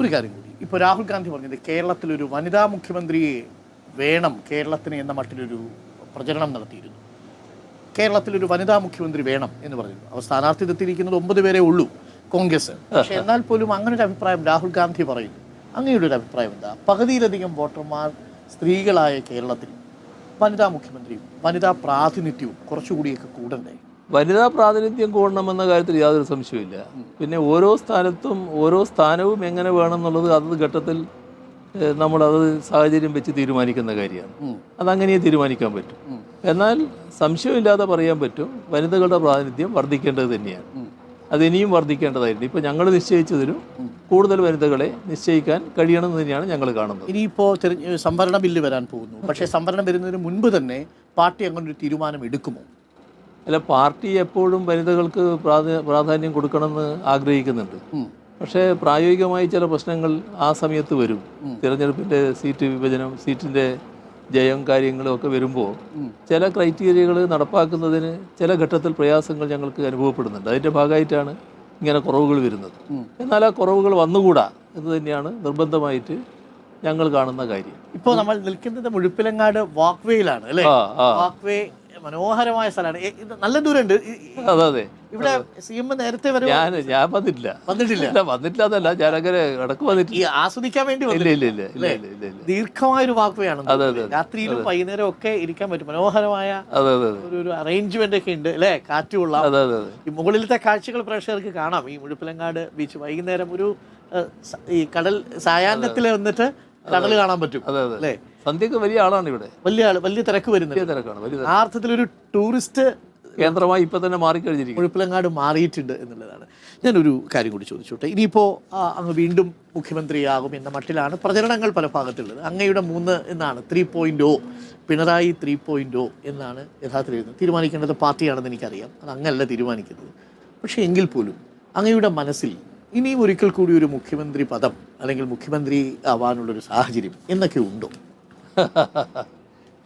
ഒരു കാര്യം കൂടി, ഇപ്പോൾ രാഹുൽ ഗാന്ധി പറഞ്ഞത് കേരളത്തിലൊരു വനിതാ മുഖ്യമന്ത്രിയെ വേണം കേരളത്തിന് എന്ന മട്ടിലൊരു പ്രചരണം നടത്തിയിരുന്നു. കേരളത്തിലൊരു വനിതാ മുഖ്യമന്ത്രി വേണം എന്ന് പറഞ്ഞു. അവർ സ്ഥാനാർത്ഥിത്വത്തിരിക്കുന്നത് 9 പേരേ ഉള്ളൂ കോൺഗ്രസ്. പക്ഷേ എന്നാൽ പോലും അങ്ങനൊരു അഭിപ്രായം രാഹുൽ ഗാന്ധി പറയുന്നു. അങ്ങനെയുടെ ഒരു അഭിപ്രായം എന്താ? പകുതിയിലധികം വോട്ടർമാർ സ്ത്രീകളായ കേരളത്തിൽ വനിതാ മുഖ്യമന്ത്രിയും വനിതാ പ്രാതിനിധ്യവും കുറച്ചുകൂടിയൊക്കെ കൂടണ്ടേ? വനിതാ പ്രാതിനിധ്യം കൂടണമെന്ന കാര്യത്തിൽ യാതൊരു സംശയമില്ല. പിന്നെ ഓരോ സ്ഥാനത്തും ഓരോ സ്ഥാനവും എങ്ങനെ വേണം എന്നുള്ളത് അതത് ഘട്ടത്തിൽ നമ്മളത് സാഹചര്യം വെച്ച് തീരുമാനിക്കുന്ന കാര്യമാണ്. അതങ്ങനെ തീരുമാനിക്കാൻ പറ്റും. എന്നാൽ സംശയമില്ലാതെ പറയാൻ പറ്റും, വനിതകളുടെ പ്രാതിനിധ്യം വർദ്ധിക്കേണ്ടത് തന്നെയാണ്. അതിനിയും വർദ്ധിക്കേണ്ടതായിരുന്നു. ഇപ്പോൾ ഞങ്ങൾ നിശ്ചയിച്ചതിലും കൂടുതൽ വനിതകളെ നിശ്ചയിക്കാൻ കഴിയണമെന്ന് തന്നെയാണ് ഞങ്ങൾ കാണുന്നത്. ഇനിയിപ്പോൾ സംവരണ ബില്ല് വരാൻ പോകുന്നു. പക്ഷേ സംവരണം വരുന്നതിന് മുൻപ് തന്നെ പാർട്ടി അങ്ങനൊരു തീരുമാനം എടുക്കുമോ? അല്ല, പാർട്ടി എപ്പോഴും വനിതകൾക്ക് പ്രാധാന്യം കൊടുക്കണമെന്ന് ആഗ്രഹിക്കുന്നുണ്ട്. പക്ഷേ പ്രായോഗികമായി ചില പ്രശ്നങ്ങൾ ആ സമയത്ത് വരും. തിരഞ്ഞെടുപ്പിൻ്റെ സീറ്റ് വിഭജനം, സീറ്റിൻ്റെ ജയം, കാര്യങ്ങളും ഒക്കെ വരുമ്പോൾ ചില ക്രൈറ്റീരിയകൾ നടപ്പാക്കുന്നതിന് ചില ഘട്ടത്തിൽ പ്രയാസങ്ങൾ ഞങ്ങൾക്ക് അനുഭവപ്പെടുന്നുണ്ട്. അതിൻ്റെ ഭാഗമായിട്ടാണ് ഇങ്ങനെ കുറവുകൾ വരുന്നത്. എന്നാൽ ആ കുറവുകൾ വന്നുകൂടാ എന്ന് തന്നെയാണ് നിർബന്ധമായിട്ട് ഞങ്ങൾ കാണുന്ന കാര്യം. ഇപ്പോൾ നമ്മൾ നിൽക്കുന്നത് മുഴുപ്പിലങ്ങാട് വാക്ക് വേയിലാണ് അല്ലേ? വാക്ക് വേ മനോഹരമായ സ്ഥലമാണ്. ഇത് നല്ല ദൂരമുണ്ട്. അതെ, ഇവിടെ CM നേരത്തെ വരെ ഞാൻ വന്നിട്ടില്ല എന്നല്ല, ഞാനങ്ങനെ ഇടക്ക് വന്നിട്ടില്ല. ഈ ആസ്വദിക്കാൻ വേണ്ടി ദീർഘമായൊരു വാക്ക് വേ ആണ്. രാത്രിയിലും വൈകുന്നേരം ഒക്കെ ഇരിക്കാൻ പറ്റും. മനോഹരമായ ഒരു അറേഞ്ച്മെന്റ് ഒക്കെ ഉണ്ട് അല്ലെ? കാറ്റുള്ള ഈ മുകളിലത്തെ കാഴ്ചകൾ പ്രേക്ഷകർക്ക് കാണാം. ഈ മുഴുപ്പിലങ്ങാട് ബീച്ച് വൈകുന്നേരം ഒരു ഈ കടൽ സായാഹ്നത്തിൽ വന്നിട്ട് കടൽ കാണാൻ പറ്റും അല്ലേ? സന്ധ്യക്ക് വലിയ ആളാണ് ഇവിടെ, വലിയ തിരക്ക് വരുന്നത്. ആ അർത്ഥത്തിലൊരു ടൂറിസ്റ്റ് കേന്ദ്രമായി ഇപ്പൊ തന്നെ മാറിക്കഴിഞ്ഞിരിക്കും. മുഴുപ്പിലങ്ങാട് മാറിയിട്ടുണ്ട് എന്നുള്ളതാണ്. ഞാനൊരു കാര്യം കൂടി ചോദിച്ചോട്ടെ. ഇനിയിപ്പോൾ അങ്ങ് വീണ്ടും മുഖ്യമന്ത്രിയാകും എന്ന മട്ടിലാണ് പ്രചരണങ്ങൾ പല ഭാഗത്തുള്ളത്. അങ്ങയുടെ 3 എന്നാണ് 3.0, പിണറായി 3.0 എന്നാണ് യഥാർത്ഥത്തിൽ തീരുമാനിക്കേണ്ടത് പാർട്ടിയാണെന്ന് എനിക്കറിയാം. അത് അങ്ങല്ല തീരുമാനിക്കുന്നത്. പക്ഷേ എങ്കിൽ പോലും അങ്ങയുടെ മനസ്സിൽ ഇനിയും ഒരിക്കൽ കൂടി ഒരു മുഖ്യമന്ത്രി പദം അല്ലെങ്കിൽ മുഖ്യമന്ത്രി ആവാനുള്ളൊരു സാഹചര്യം എന്നൊക്കെ ഉണ്ടോ?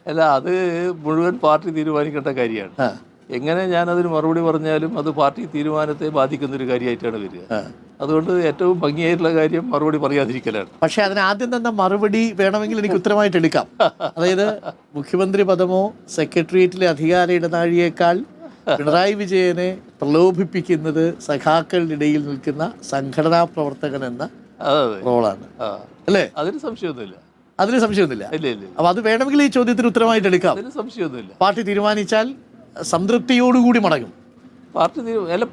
അല്ല, അത് മുഴുവൻ പാർട്ടി തീരുമാനിക്കേണ്ട കാര്യമാണ്. എങ്ങനെ ഞാനതിന് മറുപടി പറഞ്ഞാലും അത് പാർട്ടി തീരുമാനത്തെ ബാധിക്കുന്നൊരു കാര്യമായിട്ടാണ് വരിക. അതുകൊണ്ട് ഏറ്റവും ഭംഗിയായിട്ടുള്ള കാര്യം മറുപടി പറയാതിരിക്കലാണ്. പക്ഷേ അതിന് ആദ്യം തന്നെ മറുപടി വേണമെങ്കിൽ എനിക്ക് ഉത്തരമായിട്ട് എടുക്കാം. അതായത് മുഖ്യമന്ത്രി പദമോ സെക്രട്ടേറിയറ്റിലെ അധികാര ഇടനാഴിയേക്കാൾ പിണറായി വിജയനെ പ്രലോഭിപ്പിക്കുന്നത് സഖാക്കളുടെ ഇടയിൽ നിൽക്കുന്ന സംഘടനാ പ്രവർത്തകൻ എന്ന റോളാണ് അല്ലേ? അതിന് സംശയമൊന്നുമില്ല. അപ്പൊ അത് വേണമെങ്കിൽ ഈ ചോദ്യത്തിന് ഉത്തരമായിട്ട് എടുക്കാം. അതിന് സംശയമൊന്നുമില്ല. പാർട്ടി തീരുമാനിച്ചാൽ സംതൃപ്തിയോടുകൂടി മടങ്ങും.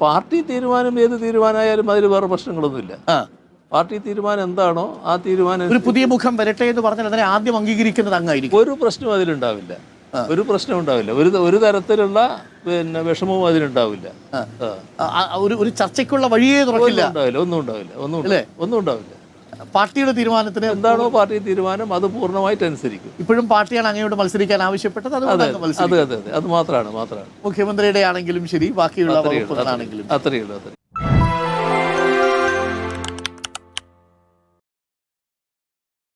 പാർട്ടി തീരുമാനം ഏത് തീരുമാനമായാലും അതിൽ വേറെ പ്രശ്നങ്ങളൊന്നുമില്ല. പാർട്ടി തീരുമാനം എന്താണോ ആ തീരുമാനം. ഒരു പുതിയ മുഖം വരട്ടെ എന്ന് പറഞ്ഞാൽ അതിനെ ആദ്യം അംഗീകരിക്കുന്നത് അങ്ങായിരിക്കും. ഒരു പ്രശ്നവും അതിലുണ്ടാവില്ല. ഒരു തരത്തിലുള്ള വിഷമവും അതിനുണ്ടാവില്ല. ഒരു ചർച്ചയ്ക്കുള്ള വഴിയേ തുറക്കില്ല. ഒന്നും ഉണ്ടാവില്ല. പാർട്ടിയുടെ തീരുമാനത്തിന് എന്താണോ പാർട്ടി തീരുമാനം അത് പൂർണ്ണമായിട്ട് അനുസരിക്കും. ഇപ്പോഴും പാർട്ടിയാണ് അങ്ങയോട് മത്സരിക്കാൻ ആവശ്യപ്പെട്ടത്. അത് മാത്രമാണ്. മുഖ്യമന്ത്രിയുടെ ആണെങ്കിലും ശരി, ബാക്കിയുള്ള വകുപ്പുകളാണെങ്കിലും അത്രയുള്ളൂ.